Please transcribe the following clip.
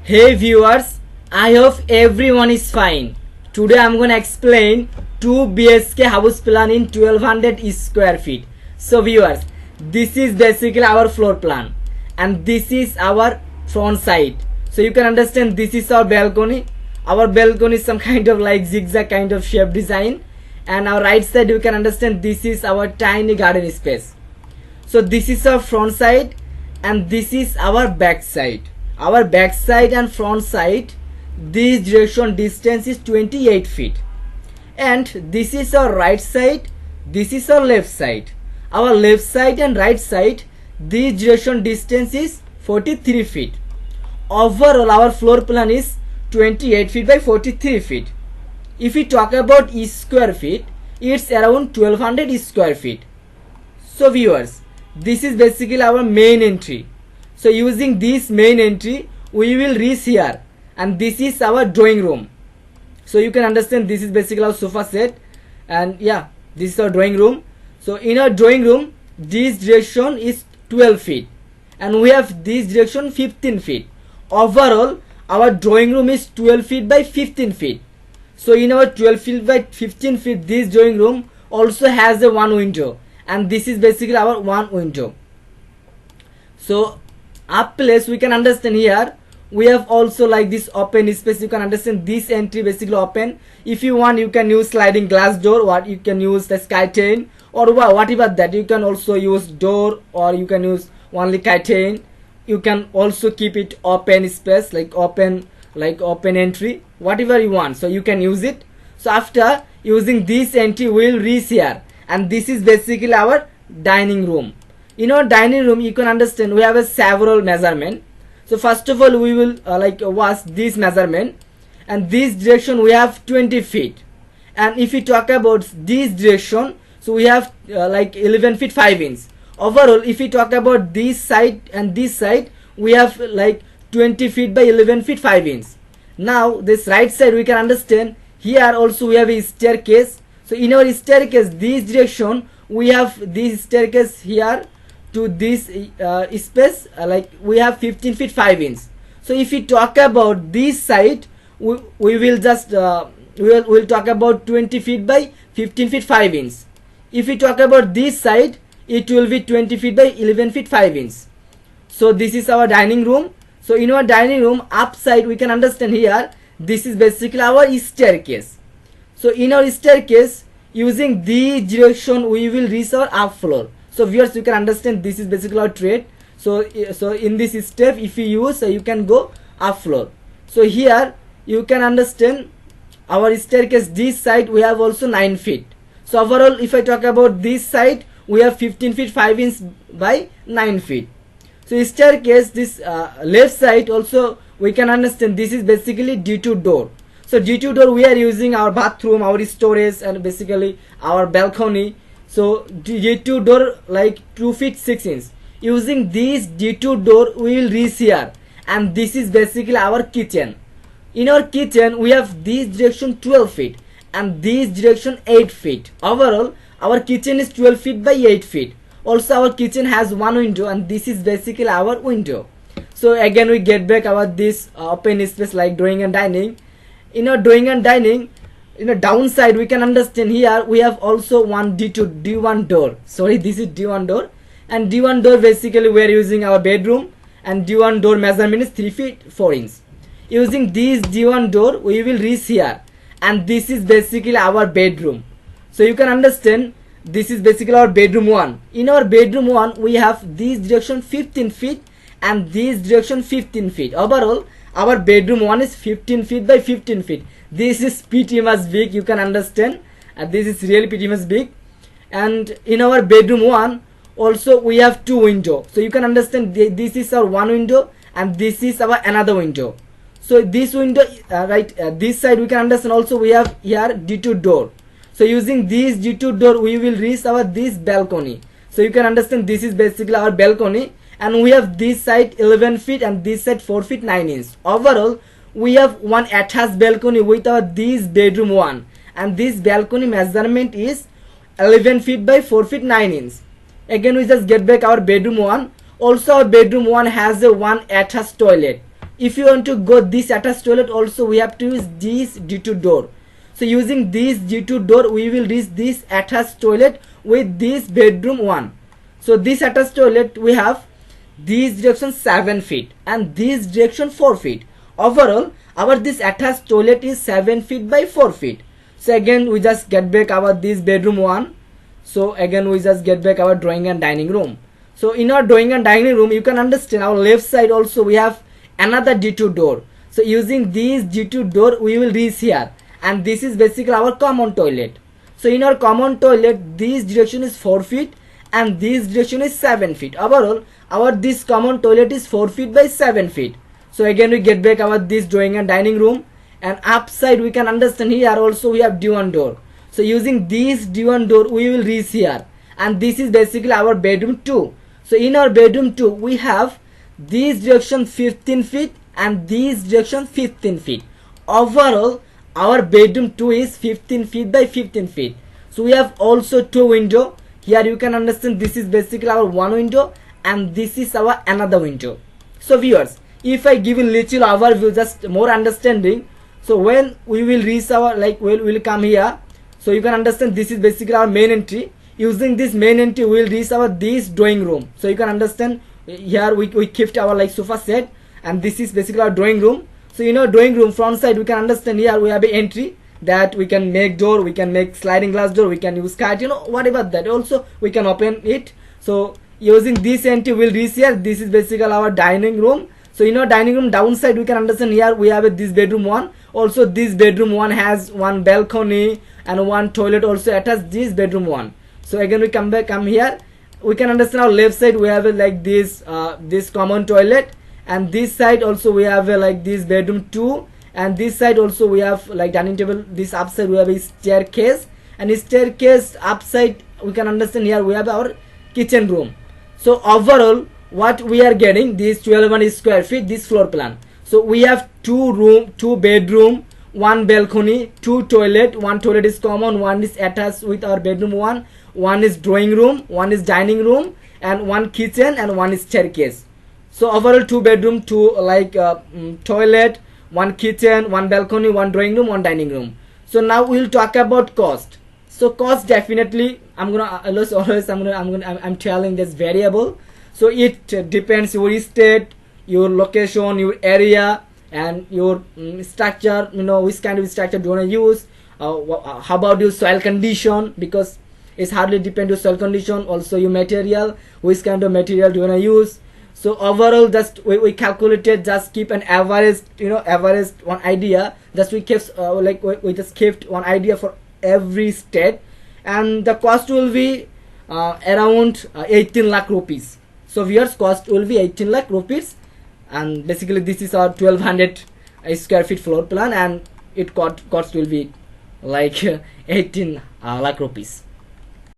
Hey viewers, I hope everyone is fine. Today I'm gonna explain 2 BHK house plan in 1200 square feet. So viewers, this is basically our floor plan and this is our front side. So you can understand this is our balcony. Our balcony is some kind of like zigzag kind of shape design, and our right side you can understand this is our tiny garden space. So this is our front side and this is our back side. Our back side and front side, this direction distance is 28 feet, and this is our right side, this is our left side. Our left side and right side, this direction distance is 43 feet. Overall our floor plan is 28 feet by 43 feet. If we talk about square feet, it's around 1200 square feet. So viewers, this is basically our main entry. So using this main entry, we will reach here, and this is our drawing room. So you can understand this is basically our sofa set, and yeah, this is our drawing room. So in our drawing room, this direction is 12 feet, and we have this direction 15 feet. Overall, our drawing room is 12 feet by 15 feet. So in our 12 feet by 15 feet, this drawing room also has a one window, and this is basically our one window. So up place we can understand here we have also like this open space. You can understand this entry basically open. If you want, you can use sliding glass door, or you can use the curtain, or whatever that. You can also use door, or you can use only curtain. You can also keep it open space, like open entry, whatever you want, so you can use it. So after using this entry, we will reach here, and this is basically our dining room. In our dining room, you can understand we have a several measurement. So first of all, we will watch this measurement, and this direction we have 20 feet. And if we talk about this direction, so we have 11 feet 5 inches. Overall, if we talk about this side and this side, we have like 20 feet by 11 feet 5 inches. Now this right side we can understand here also we have a staircase. So in our staircase, this direction we have this staircase here to this space, we have 15 feet 5 inches. So if we talk about this side, we will just we'll talk about 20 feet by 15 feet 5 inches. If we talk about this side, it will be 20 feet by 11 feet 5 inches. So this is our dining room. So in our dining room upside we can understand here this is basically our staircase. So in our staircase, using this direction we will reach our up floor. So viewers, you can understand this is basically our trade. So in this step, if you use, you can go up floor. So here you can understand our staircase, this side we have also 9 feet. So overall, if I talk about this side, we have 15 feet 5 inches by 9 feet. So staircase, this left side also we can understand this is basically D2 door. So D2 door we are using our bathroom, our storage, and basically our balcony. So D2 door like 2 feet 6 inches. Using this D2 door we will reach here, and this is basically our kitchen. In our kitchen we have this direction 12 feet and this direction 8 feet. Overall our kitchen is 12 feet by 8 feet. Also our kitchen has one window, and this is basically our window. So again we get back our this open space like drawing and dining. In our drawing and dining, in the downside we can understand here we have also one D1 door. Sorry, this is D1 door, and D1 door basically we are using our bedroom, and D1 door measurement is 3 feet 4 inches. Using this D1 door we will reach here, and this is basically our bedroom. So you can understand this is basically our bedroom 1. In our bedroom 1 we have this direction 15 feet and this direction 15 feet. Overall our bedroom 1 is 15 feet by 15 feet. This is pretty much big, you can understand, and this is really pretty much big. And in our bedroom 1 also we have 2 windows. So you can understand this is our one window and this is our another window. So this window this side we can understand also we have here D2 door. So using this D2 door we will reach our this balcony. So you can understand this is basically our balcony, and we have this side 11 feet and this side 4 feet 9 inches. Overall we have one attached balcony with our this bedroom 1, and this balcony measurement is 11 feet by 4 feet 9 inches. Again we just get back our bedroom 1. Also our bedroom 1 has a one attached toilet. if you want to go this attached toilet also, we have to use this D2 door. So using this D2 door, we will reach this attached toilet with this bedroom 1. So this attached toilet, we have this direction 7 feet and this direction 4 feet. Overall, our this attached toilet is 7 feet by 4 feet. So again, we just get back our this bedroom 1. So again, we just get back our drawing and dining room. So in our drawing and dining room, you can understand our left side also we have another D2 door. So using this D2 door, we will reach here. And this is basically our common toilet. So in our common toilet, this direction is 4 feet and this direction is 7 feet. Overall, our this common toilet is 4 feet by 7 feet. So again, we get back our this drawing and dining room, and upside we can understand here also we have D1 door. So using this D1 door, we will reach here, and this is basically our bedroom 2. So in our bedroom 2, we have this direction 15 feet and this direction 15 feet. Overall, our bedroom 2 is 15 feet by 15 feet. So we have also 2 window. Here you can understand this is basically our 1 window and this is our another window. So viewers, if I give a little overview, just more understanding. So when we will reach our, like we'll come here. So you can understand this is basically our main entry. Using this main entry, we will reach our this drawing room. So you can understand here we kept our like sofa set, and this is basically our drawing room. So in our drawing room front side, we can understand here we have an entry that we can make door, we can make sliding glass door, we can use card, whatever that. Also we can open it. So using this entry, we'll reach here. This is basically our dining room. So in our dining room downside, we can understand here we have this bedroom 1. Also this bedroom 1 has one balcony and one toilet also attached this bedroom 1. So again, we come here. We can understand our left side we have like this this common toilet, and this side also we have like this bedroom 2, and this side also we have like dining table. This upside we have a staircase, and this staircase upside we can understand here we have our kitchen room. So overall, what we are getting, this 1200 square feet, this floor plan. So we have 2 room, 2 bedroom, 1 balcony, 2 toilet. 1 toilet is common, 1 is attached with our bedroom 1. 1 is drawing room, 1 is dining room, and 1 kitchen, and 1 is staircase. So overall 2 bedroom, 2 like toilet, 1 kitchen, 1 balcony, 1 drawing room, 1 dining room. So now we'll talk about cost. So cost, definitely I'm telling this variable. So it depends your state, your location, your area, and your structure. Which kind of structure do you want to use? How about your soil condition? Because it's hardly depend on soil condition. Also your material, which kind of material do you want to use? So overall, just we calculated, just keep an average, average one idea. Just we kept we just kept one idea for every state, and the cost will be around 18 lakh rupees. So viewers, cost will be 18 lakh rupees, and basically this is our 1200 square feet floor plan, and it cost will be like 18 lakh rupees.